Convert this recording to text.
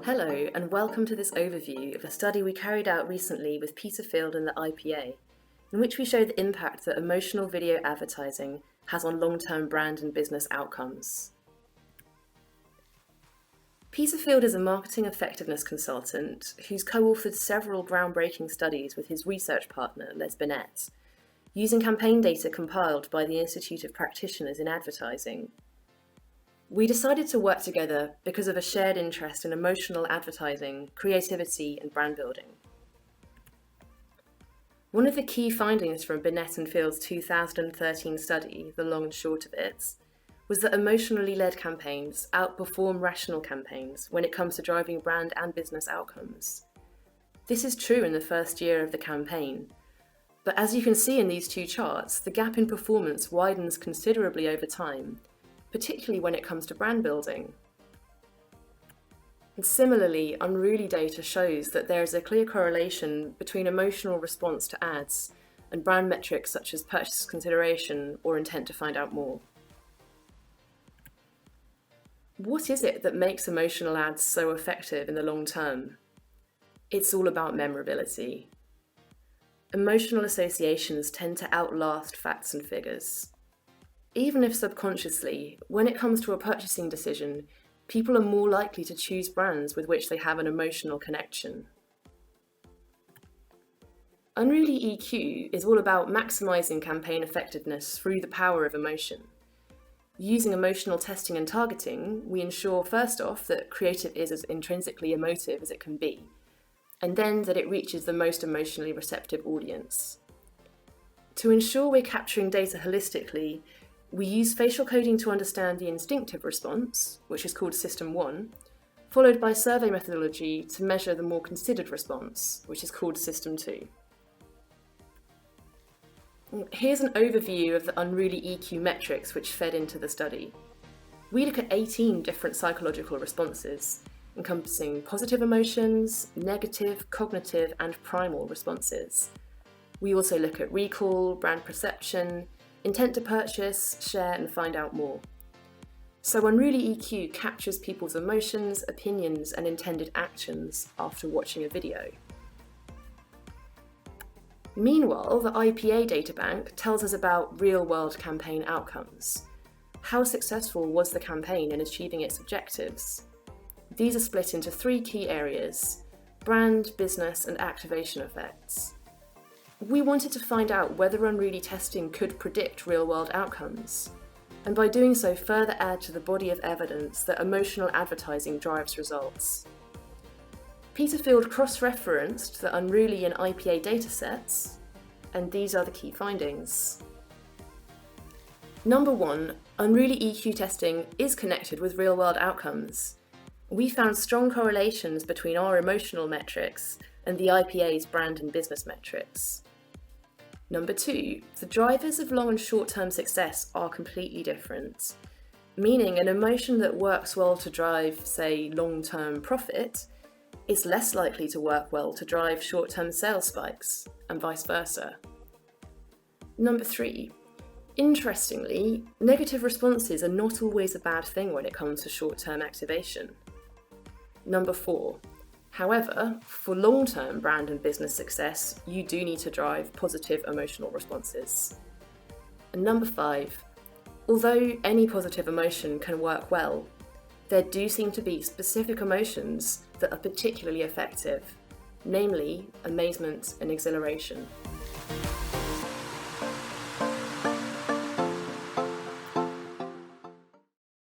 Hello, and welcome to this overview of a study we carried out recently with Peter Field and the IPA, in which we show the impact that emotional video advertising has on long-term brand and business outcomes. Peter Field is a marketing effectiveness consultant who's co-authored several groundbreaking studies with his research partner, Les Binet, using campaign data compiled by the Institute of Practitioners in Advertising. We decided to work together because of a shared interest in emotional advertising, creativity, and brand building. One of the key findings from Binet and Field's 2013 study, the long and short of it, was that emotionally led campaigns outperform rational campaigns when it comes to driving brand and business outcomes. This is true in the first year of the campaign, but as you can see in these two charts, the gap in performance widens considerably over time, particularly when it comes to brand building. And similarly, Unruly data shows that there is a clear correlation between emotional response to ads and brand metrics such as purchase consideration or intent to find out more. What is it that makes emotional ads so effective in the long term? It's all about memorability. Emotional associations tend to outlast facts and figures. Even if subconsciously, when it comes to a purchasing decision, people are more likely to choose brands with which they have an emotional connection. Unruly EQ is all about maximising campaign effectiveness through the power of emotion. Using emotional testing and targeting, we ensure first off that creative is as intrinsically emotive as it can be, and then that it reaches the most emotionally receptive audience. To ensure we're capturing data holistically, we use facial coding to understand the instinctive response, which is called System 1, followed by survey methodology to measure the more considered response, which is called System 2. Here's an overview of the Unruly EQ metrics which fed into the study. We look at 18 different psychological responses, encompassing positive emotions, negative, cognitive, and primal responses. We also look at recall, brand perception, intent to purchase, share, and find out more. So Unruly EQ captures people's emotions, opinions, and intended actions after watching a video. Meanwhile, the IPA databank tells us about real-world campaign outcomes. How successful was the campaign in achieving its objectives? These are split into three key areas: brand, business, and activation effects. We wanted to find out whether Unruly testing could predict real-world outcomes, and by doing so further add to the body of evidence that emotional advertising drives results. Peter Field cross-referenced the Unruly and IPA datasets, and these are the key findings. Number 1, Unruly EQ testing is connected with real-world outcomes. We found strong correlations between our emotional metrics and the IPA's brand and business metrics. Number 2, the drivers of long and short-term success are completely different, meaning an emotion that works well to drive, say, long-term profit is less likely to work well to drive short-term sales spikes, and vice versa. Number 3, interestingly, negative responses are not always a bad thing when it comes to short-term activation. Number 4, however, for long-term brand and business success, you do need to drive positive emotional responses. And number 5, although any positive emotion can work well, there do seem to be specific emotions that are particularly effective, namely amazement and exhilaration.